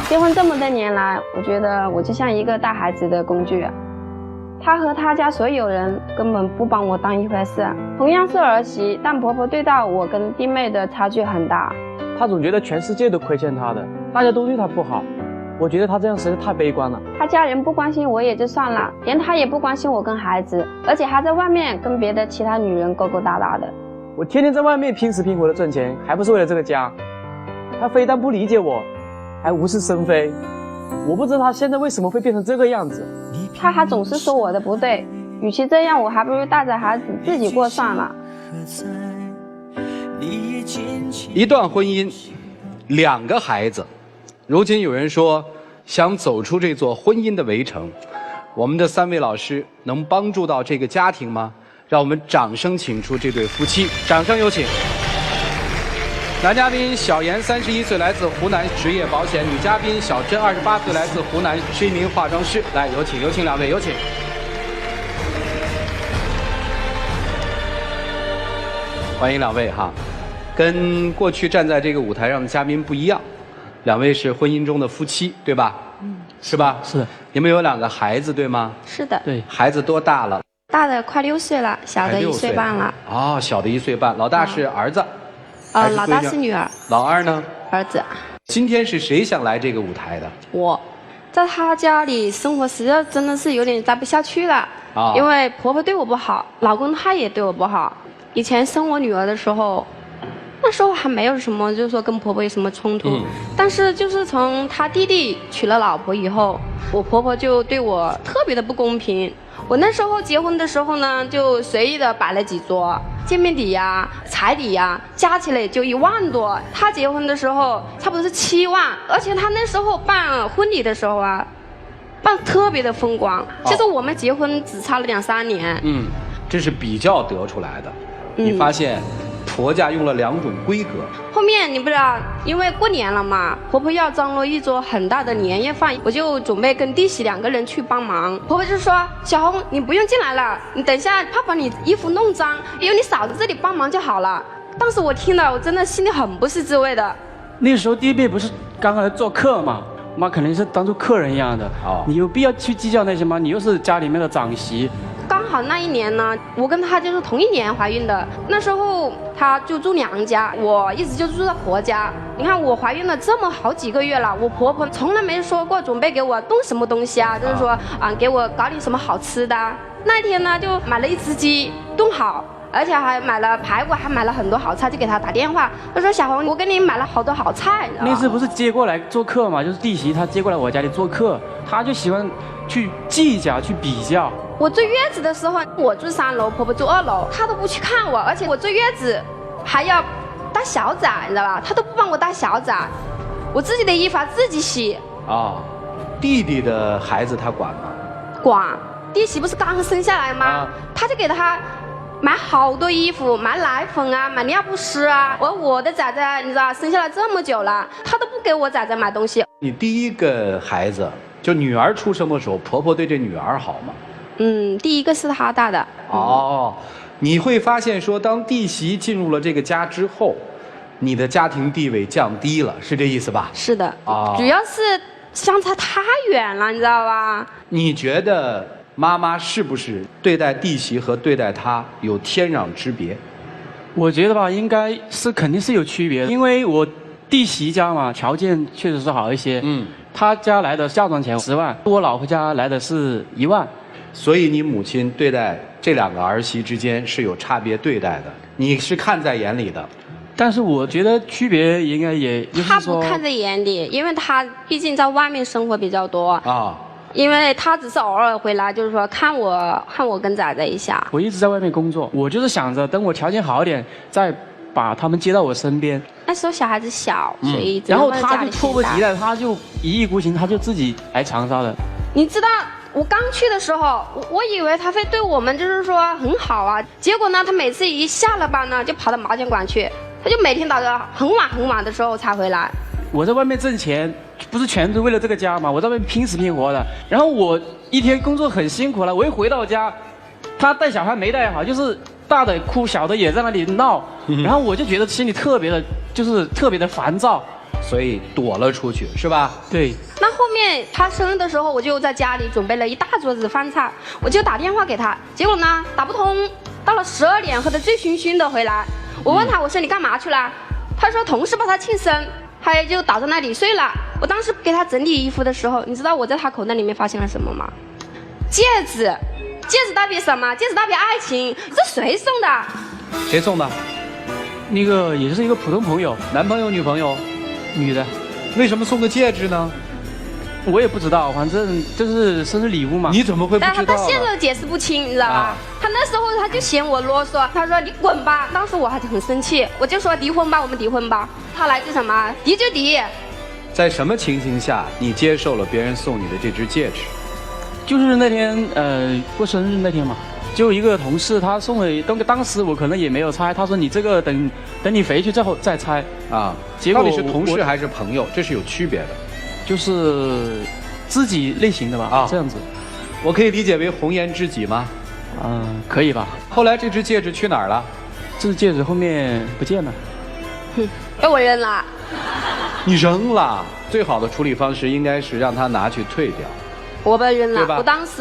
结婚这么多年来，我觉得我就像一个带孩子的工具啊。他和他家所有人根本不把我当一回事。同样是儿媳，但婆婆对待我跟弟妹的差距很大。她总觉得全世界都亏欠她的，大家都对她不好。我觉得她这样实在太悲观了。他家人不关心我也就算了，连他也不关心我跟孩子，而且还在外面跟别的其他女人勾勾搭搭的。我天天在外面拼死拼活的挣钱，还不是为了这个家。他非但不理解我，还无事生非。我不知道他现在为什么会变成这个样子。他还总是说我的不对，与其这样，我还不如带着孩子自己过算了。一段婚姻，2个孩子，如今有人说想走出这座婚姻的围城，我们的3位老师能帮助到这个家庭吗？让我们掌声请出这对夫妻，掌声有请。男嘉宾小严31岁，来自湖南，职业保险；女嘉宾小珍28岁，来自湖南，是一名化妆师。来，有请2位，有请。欢迎2位哈，跟过去站在这个舞台上的嘉宾不一样，2位是婚姻中的夫妻，对吧？是吧？是的。你们有2个孩子，对吗？是的。对。孩子多大了？大的快6岁了，小的1岁半了。哦，小的1岁半，老大是儿子。老大是女儿。老二呢？儿子。今天是谁想来这个舞台的？我，在他家里生活实在真的是有点待不下去了。因为婆婆对我不好，老公他也对我不好。以前生我女儿的时候，那时候还没有什么，就是说跟婆婆有什么冲突。但是就是从他弟弟娶了老婆以后，我婆婆就对我特别的不公平。我那时候结婚的时候呢，就随意的摆了几桌，见面礼呀、彩礼呀，加起来就1万多。他结婚的时候差不多是7万，而且他那时候办婚礼的时候啊，办特别的风光。其实我们结婚只差了2、3年。这是比较得出来的。你发现婆家用了2种规格。后面你不知道，因为过年了嘛，婆婆要张罗一桌很大的年夜饭，我就准备跟弟媳2个人去帮忙。婆婆就说：“小红，你不用进来了，你等一下怕把你衣服弄脏，有你嫂子这里帮忙就好了。”当时我听了，我真的心里很不是滋味的。那个时候弟妹不是刚刚来做客嘛，妈肯定是当做客人一样的。你有必要去计较那些吗？你又是家里面的长媳。刚好那一年呢，我跟她就是同一年怀孕的。那时候她就住娘家，我一直就住在婆家。你看我怀孕了这么好几个月了，我婆婆从来没说过准备给我炖什么东西啊，就是说给我搞点什么好吃的。那天呢就买了1只鸡炖好，而且还买了排骨，还买了很多好菜，就给她打电话，她说：“小红，我给你买了好多好菜。”那次不是接过来做客嘛，就是弟媳她接过来我家里做客，她就喜欢去计较去比较。我坐月子的时候，我住3楼，婆婆住2楼，她都不去看我，而且我坐月子还要带小崽，你知道吧？她都不帮我带小崽，我自己的衣服自己洗。弟弟的孩子她管吗？管。弟媳不是刚生下来吗？她就给她买好多衣服，买奶粉啊，买尿不湿啊。我的崽崽，你知道，生下来这么久了，她都不给我崽崽买东西。你第一个孩子就女儿出生的时候，婆婆对这女儿好吗？第一个是她带的。你会发现说，当弟媳进入了这个家之后，你的家庭地位降低了，是这意思吧？是的。主要是相差太远了，你知道吧？你觉得妈妈是不是对待弟媳和对待她有天壤之别？我觉得吧，应该是肯定是有区别的，因为我弟媳家嘛，条件确实是好一些。她家来的嫁妆钱10万，我老婆家来的是1万。所以你母亲对待这2个儿媳之间是有差别对待的，你是看在眼里的。但是我觉得区别应该也就是说，她不看在眼里，因为她毕竟在外面生活比较多因为她只是偶尔回来，就是说看我跟崽崽一下。我一直在外面工作，我就是想着等我条件好一点，再把他们接到我身边。那时候小孩子小，所以然后他就迫不及待，他就一意孤行，他就自己来长沙的。你知道？我刚去的时候，我以为他会对我们就是说很好啊，结果呢，他每次一下了班呢，就跑到麻将馆去，他就每天打到很晚的时候才回来。我在外面挣钱，不是全都为了这个家吗？我在外面拼死拼活的，然后我一天工作很辛苦了，我一回到家，他带小孩没带好，就是大的哭，小的也在那里闹，然后我就觉得心里特别的烦躁。所以躲了出去，是吧？对。那后面他生日的时候，我就在家里准备了一大桌子饭菜，我就打电话给他，结果呢打不通，到了12点喝得醉醺醺的回来，我问他，我说你干嘛去了？他说同事帮他庆生，他就倒在那里睡了。我当时给他整理衣服的时候，你知道我在他口袋里面发现了什么吗？戒指，戒指代表什么？戒指代表爱情，这谁送的？谁送的？那个也是一个普通朋友，男朋友、女朋友？女的。为什么送个戒指呢？我也不知道，反正就是生日礼物嘛。你怎么会不知道？但他现在解释不清，你知道吧？他那时候他就嫌我啰嗦，他说你滚吧。当时我还很生气，我就说离婚吧，我们离婚吧。他来句什么？离就离。在什么情形下你接受了别人送你的这只戒指？就是那天过生日那天嘛，就一个同事他送了，当时我可能也没有拆，他说你这个等你回去再拆啊。结果到底是同事还是朋友？这是有区别的。就是知己类型的吧，啊，这样子。我可以理解为红颜知己吗？可以吧。后来这只戒指去哪儿了？这只戒指后面不见了。被我扔了。你扔了？最好的处理方式应该是让他拿去退掉。我被扔了，对吧？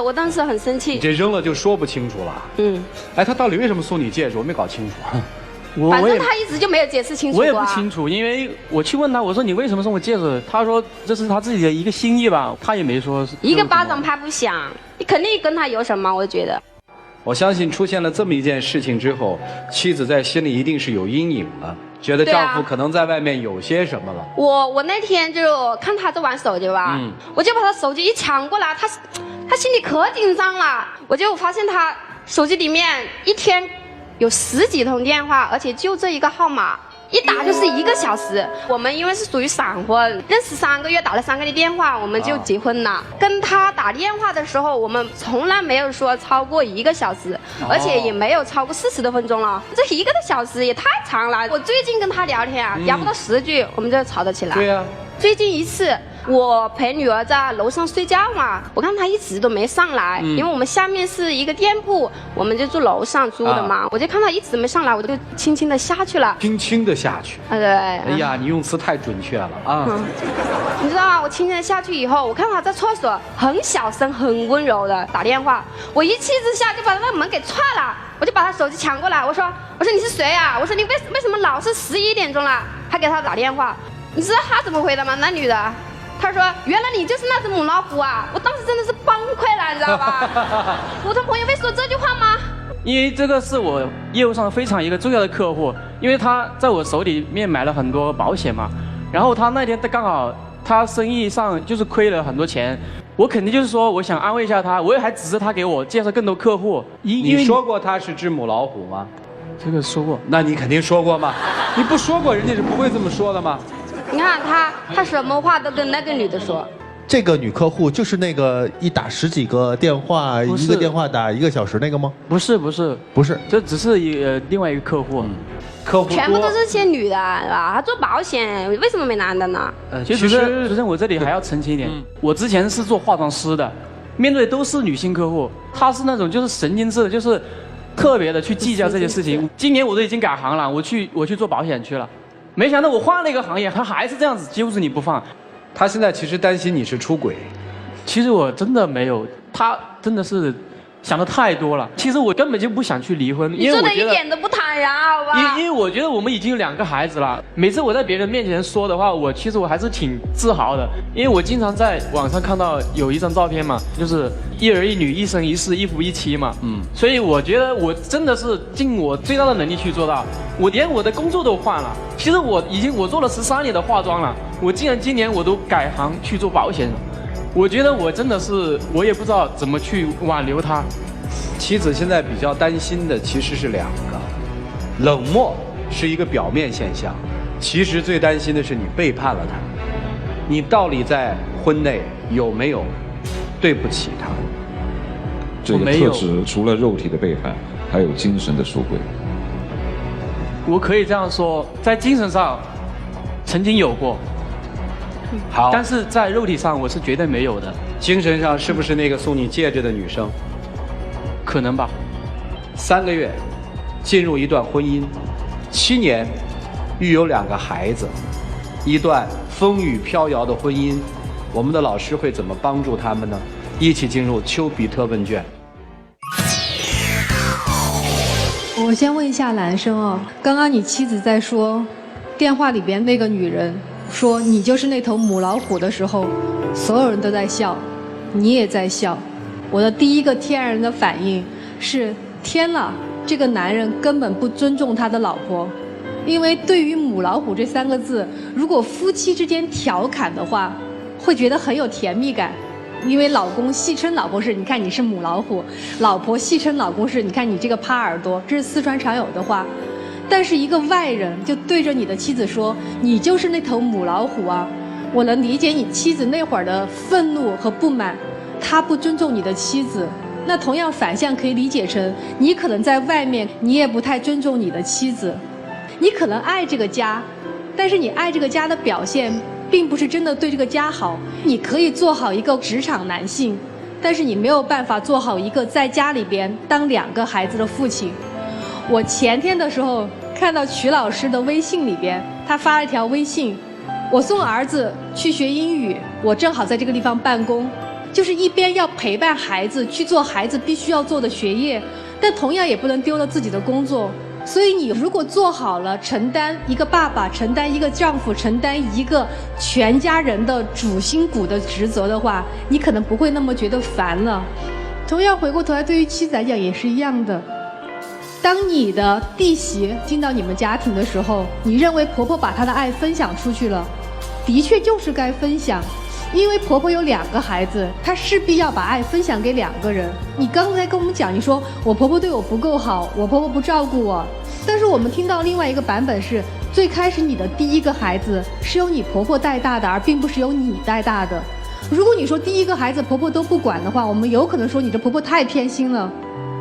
我当时很生气。你这扔了就说不清楚了。哎，他到底为什么送你戒指？我没搞清楚。反正他一直就没有解释清楚。我也不清楚，因为我去问他，我说你为什么送我戒指？他说这是他自己的一个心意吧，他也没说。一个巴掌拍不响，你肯定跟他有什么？我觉得。我相信出现了这么一件事情之后，妻子在心里一定是有阴影了，觉得丈夫可能在外面有些什么了。我那天就看他在玩手机吧，我就把他手机一抢过来，他心里可紧张了，我就发现他手机里面一天有10几通电话，而且就这一个号码，一打就是1个小时。我们因为是属于闪婚，认识3个月，打了3个月电话，我们就结婚了。跟他打电话的时候，我们从来没有说超过1个小时，而且也没有超过40多分钟了。这1个多小时也太长了。我最近跟他聊天啊，聊不到10句，我们就吵得起来。对呀。最近一次，我陪女儿在楼上睡觉嘛，我看她一直都没上来，因为我们下面是一个店铺，我们就住楼上租的嘛，我就看她一直没上来，我就轻轻的下去了。轻轻的下去。对。哎呀，你用词太准确了啊！你知道吗？我轻轻的下去以后，我看她在厕所很小声、很温柔的打电话，我一气之下就把那个门给踹了，我就把她手机抢过来，我说你是谁啊？我说你为什么老是11点钟了还给她打电话？你知道她怎么回的吗？那女的，她说原来你就是那只母老虎啊！我当时真的是崩溃了，你知道吧？普通朋友会说这句话吗？因为这个是我业务上非常一个重要的客户，因为他在我手里面买了很多保险嘛，然后他那天刚好他生意上就是亏了很多钱，我肯定就是说我想安慰一下他，我也还指着他给我介绍更多客户。你说过他是只母老虎吗？这个说过。那你肯定说过嘛？你不说过，人家是不会这么说的嘛。你看他什么话都跟那个女的说。这个女客户就是那个一打10几个电话，一个电话打1个小时那个吗？不是，这只是另外一个客户。客户全部都是些女的，是吧？他做保险，为什么没男的呢？其实主持人，我这里还要澄清一点，我之前是做化妆师的，面对都是女性客户，她是那种就是神经质的，就是特别的去计较这些事情。今年我都已经改行了，我去做保险去了，没想到我换了一个行业，他还是这样子揪着你不放。他现在其实担心你是出轨。其实我真的没有，他真的是想的太多了。其实我根本就不想去离婚，因为我觉得你说的一点都不坦然，好吧？因为我觉得我们已经有2个孩子了。每次我在别人面前说的话，其实我还是挺自豪的，因为我经常在网上看到有一张照片嘛，就是1儿1女1生1世1夫1妻嘛。所以我觉得我真的是尽我最大的能力去做到。我连我的工作都换了，其实我做了13年的化妆了，我竟然今年我都改行去做保险了。我觉得我真的是，我也不知道怎么去挽留他。妻子现在比较担心的其实是2个，冷漠是一个表面现象，其实最担心的是你背叛了他，你到底在婚内有没有对不起他？这个特质除了肉体的背叛，还有精神的出轨。我可以这样说，在精神上曾经有过。好，但是在肉体上我是绝对没有的。精神上是不是那个送你戒指的女生？可能吧。3个月，进入一段婚姻，7年，育有2个孩子，一段风雨飘摇的婚姻，我们的老师会怎么帮助他们呢？一起进入丘比特问卷。我先问一下男生哦，刚刚你妻子在说，电话里边那个女人说你就是那头母老虎的时候，所有人都在笑，你也在笑。我的第一个天然的反应是，天哪，这个男人根本不尊重他的老婆。因为对于母老虎这3个字，如果夫妻之间调侃的话，会觉得很有甜蜜感。因为老公戏称老婆是，你看你是母老虎；老婆戏称老公是，你看你这个趴耳朵，这是四川常有的话。但是一个外人就对着你的妻子说，你就是那头母老虎啊！我能理解你妻子那会儿的愤怒和不满，他不尊重你的妻子。那同样反向可以理解成，你可能在外面你也不太尊重你的妻子，你可能爱这个家，但是你爱这个家的表现并不是真的对这个家好。你可以做好一个职场男性，但是你没有办法做好一个在家里边当2个孩子的父亲。我前天的时候看到曲老师的微信里边，他发了一条微信，我送儿子去学英语，我正好在这个地方办公，就是一边要陪伴孩子去做孩子必须要做的学业，但同样也不能丢了自己的工作。所以你如果做好了承担一个爸爸、承担一个丈夫、承担一个全家人的主心骨的职责的话，你可能不会那么觉得烦了。同样回过头来，对于妻子来讲也是一样的。当你的弟媳进到你们家庭的时候，你认为婆婆把她的爱分享出去了，的确就是该分享。因为婆婆有2个孩子，她势必要把爱分享给2个人。你刚才跟我们讲，你说我婆婆对我不够好，我婆婆不照顾我，但是我们听到另外一个版本是，最开始你的第1个孩子是由你婆婆带大的，而并不是由你带大的。如果你说第1个孩子婆婆都不管的话，我们有可能说你这婆婆太偏心了。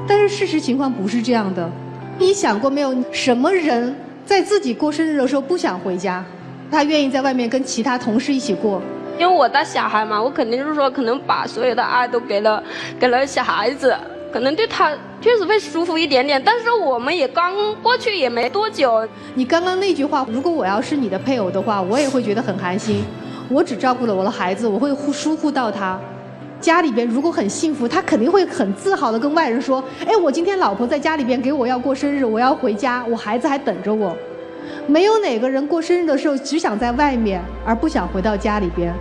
但是事实情况不是这样的。你想过没有，什么人在自己过生日的时候不想回家，他愿意在外面跟其他同事一起过？因为我带小孩嘛，我肯定是说，可能把所有的爱都给了小孩子，可能对他确实会舒服一点点。但是我们也刚过去也没多久。你刚刚那句话，如果我要是你的配偶的话，我也会觉得很寒心。我只照顾了我的孩子，我会疏忽到他。家里边如果很幸福，他肯定会很自豪的跟外人说，哎，我今天老婆在家里边给我要过生日，我要回家，我孩子还等着我。没有哪个人过生日的时候只想在外面，而不想回到家里边。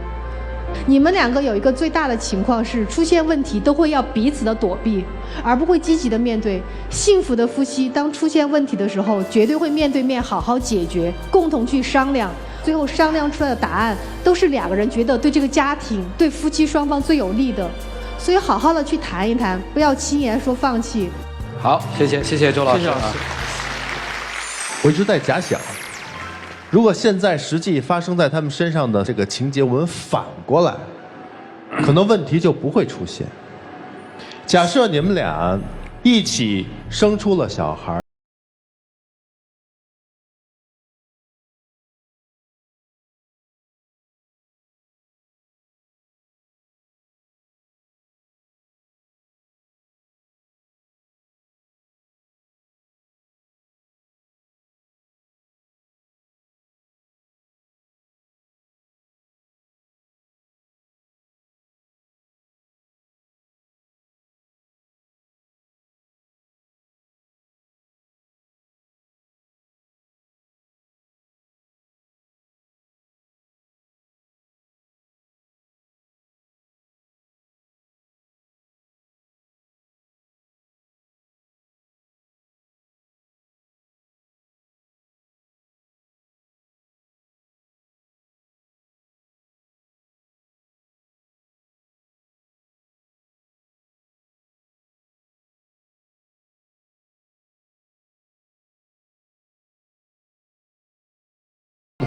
你们2个有一个最大的情况是，出现问题都会要彼此的躲避，而不会积极的面对。幸福的夫妻当出现问题的时候，绝对会面对面好好解决，共同去商量，最后商量出来的答案都是2个人觉得对这个家庭、对夫妻双方最有利的。所以好好的去谈一谈，不要轻言说放弃。好，谢谢周老师。我一直在假想，如果现在实际发生在他们身上的这个情节，我们反过来，可能问题就不会出现。假设你们俩一起生出了小孩，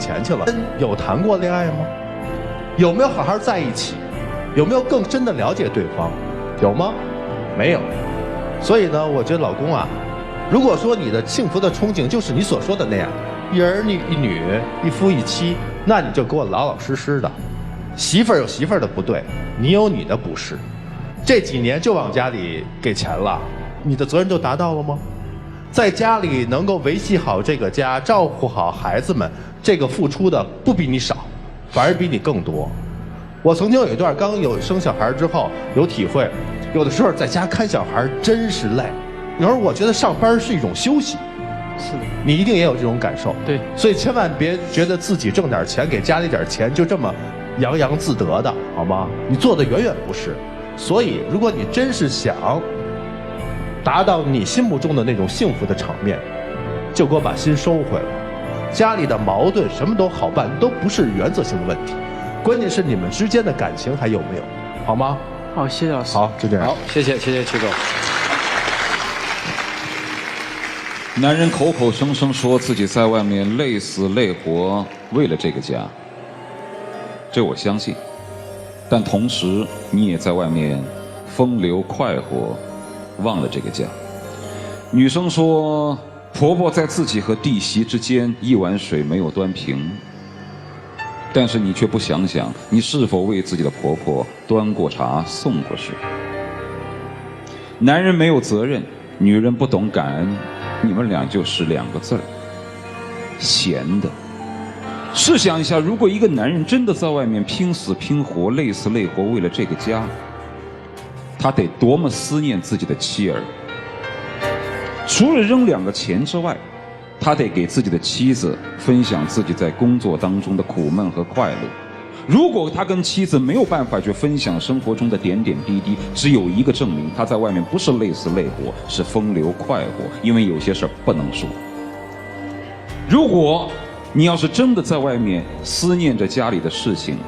钱去了。有谈过恋爱吗？有没有好好在一起？有没有更深的了解对方？有吗？没有。所以呢，我觉得老公啊，如果说你的幸福的憧憬就是你所说的那样，一儿一女，一夫一妻，那你就给我老老实实的。媳妇儿有媳妇儿的不对，你有你的不是。这几年就往家里给钱了，你的责任就达到了吗？在家里能够维系好这个家，照顾好孩子们，这个付出的不比你少。反而比你更多。我曾经有一段刚生小孩之后有体会，有的时候在家看小孩真是累，有时候我觉得上班是一种休息。是的，你一定也有这种感受。对，所以千万别觉得自己挣点钱给家里点钱就这么洋洋自得的，好吗？你做的远远不是。所以如果你真是想达到你心目中的那种幸福的场面，就给我把心收回来。家里的矛盾什么都好办，都不是原则性的问题，关键是你们之间的感情还有没有，好吗？好，谢谢老师。好，就这样。好，谢谢曲总。男人口口声声说自己在外面累死累活，为了这个家，这我相信。但同时，你也在外面风流快活，忘了这个家。女生说，婆婆在自己和弟媳之间一碗水没有端平，但是你却不想想，你是否为自己的婆婆端过茶、送过水？男人没有责任，女人不懂感恩。你们俩就是2个字儿，闲的。试想一下，如果一个男人真的在外面拼死拼活、累死累活，为了这个家，他得多么思念自己的妻儿。除了扔2个钱之外，他得给自己的妻子分享自己在工作当中的苦闷和快乐。如果他跟妻子没有办法去分享生活中的点点滴滴，只有一个证明，他在外面不是累死累活，是风流快活，因为有些事儿不能说。如果你要是真的在外面思念着家里的事情，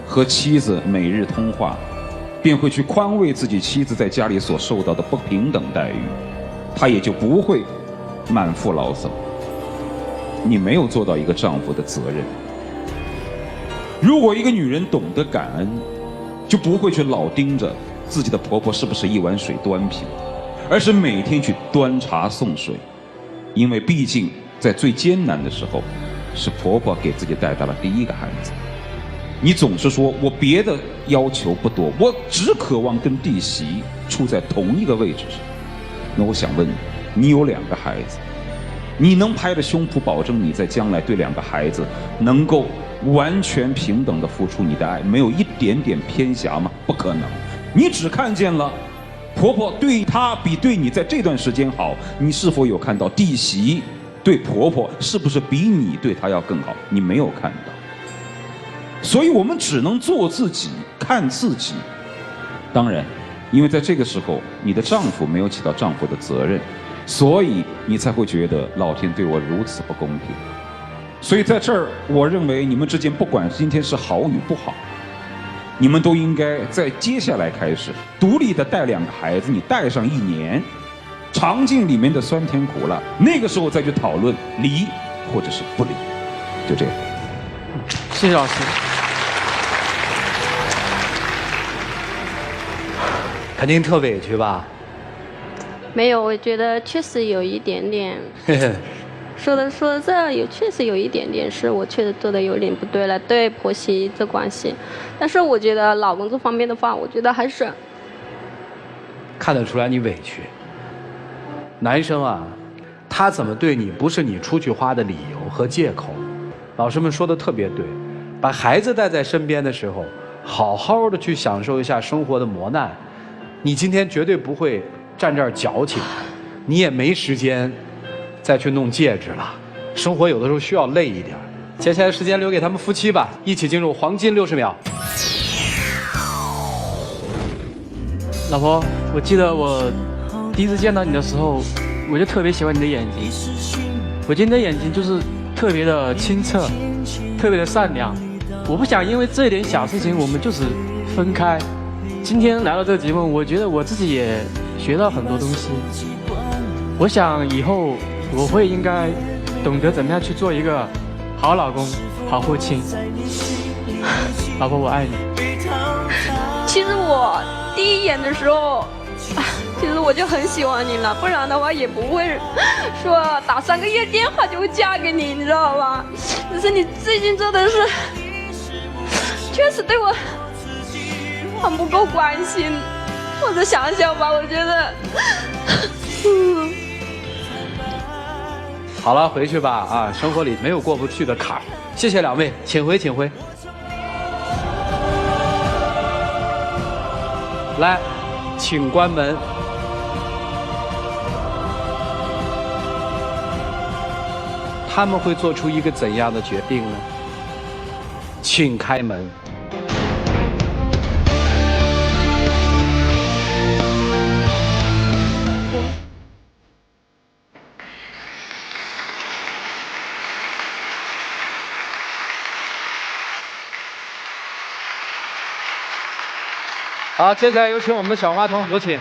和妻子每日通话，便会去宽慰自己妻子在家里所受到的不平等待遇，他也就不会满腹牢骚。你没有做到一个丈夫的责任。如果一个女人懂得感恩，就不会去老盯着自己的婆婆是不是一碗水端平，而是每天去端茶送水。因为毕竟在最艰难的时候，是婆婆给自己带大了第1个孩子。你总是说我别的要求不多，我只渴望跟弟媳处在同一个位置上。那我想问你，你有2个孩子，你能拍着胸脯保证你在将来对2个孩子能够完全平等地付出你的爱，没有一点点偏狭吗？不可能。你只看见了婆婆对她比对你在这段时间好，你是否有看到弟媳对婆婆是不是比你对她要更好？你没有看到。所以我们只能做自己，看自己。当然，因为在这个时候你的丈夫没有起到丈夫的责任，所以你才会觉得老天对我如此不公平。所以在这儿，我认为你们之间不管今天是好与不好，你们都应该在接下来开始独立的带2个孩子，你带上1年，尝尽里面的酸甜苦辣，那个时候再去讨论离或者是不离。就这样。谢谢老师。肯定特委屈吧？没有，我觉得确实有一点点。说的这也确实有一点点是我确实做的有点不对了，对婆媳这关系。但是我觉得老公这方面的话，我觉得还是看得出来你委屈。男生啊，他怎么对你不是你出去花的理由和借口。老师们说的特别对，把孩子带在身边的时候，好好的去享受一下生活的磨难。你今天绝对不会站这儿矫情，你也没时间再去弄戒指了。生活有的时候需要累一点。接下来时间留给他们夫妻吧，一起进入黄金60秒。老婆，我记得我第一次见到你的时候，我就特别喜欢你的眼睛。我觉得你的眼睛就是特别的清澈，特别的善良。我不想因为这一点小事情我们就此分开。今天来到这个节目，我觉得我自己也学到很多东西。我想以后我会应该懂得怎么样去做一个好老公、好父亲。老婆，我爱你。其实我第一眼的时候，其实我就很喜欢你了，不然的话也不会说打3个月电话就会嫁给你，你知道吧？只是你最近做的是，确实对我很不够关心。或者想想吧，我觉得，好了，回去吧啊！生活里没有过不去的坎儿。谢谢两位，请回，请回。来，请关门。他们会做出一个怎样的决定呢？请开门。好，接下来有请我们的小花童，有请。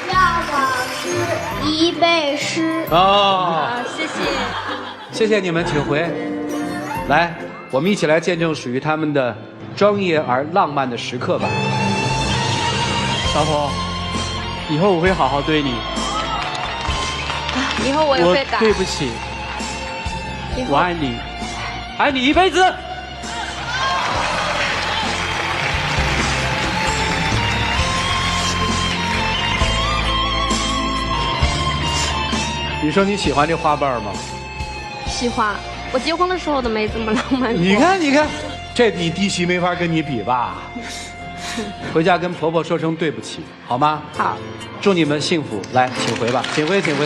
让老师一背诗。哦，谢谢。谢谢你们，请回。来，我们一起来见证属于他们的庄严而浪漫的时刻吧。小伙，以后我会好好对你。以后我也会改。对不起，我爱你，爱你一辈子。你说你喜欢这花瓣吗？喜欢。我结婚的时候都没这么浪漫过。你看，你看，这你弟媳没法跟你比吧？回家跟婆婆说声对不起，好吗？好。祝你们幸福。来，请回吧，请回，请回。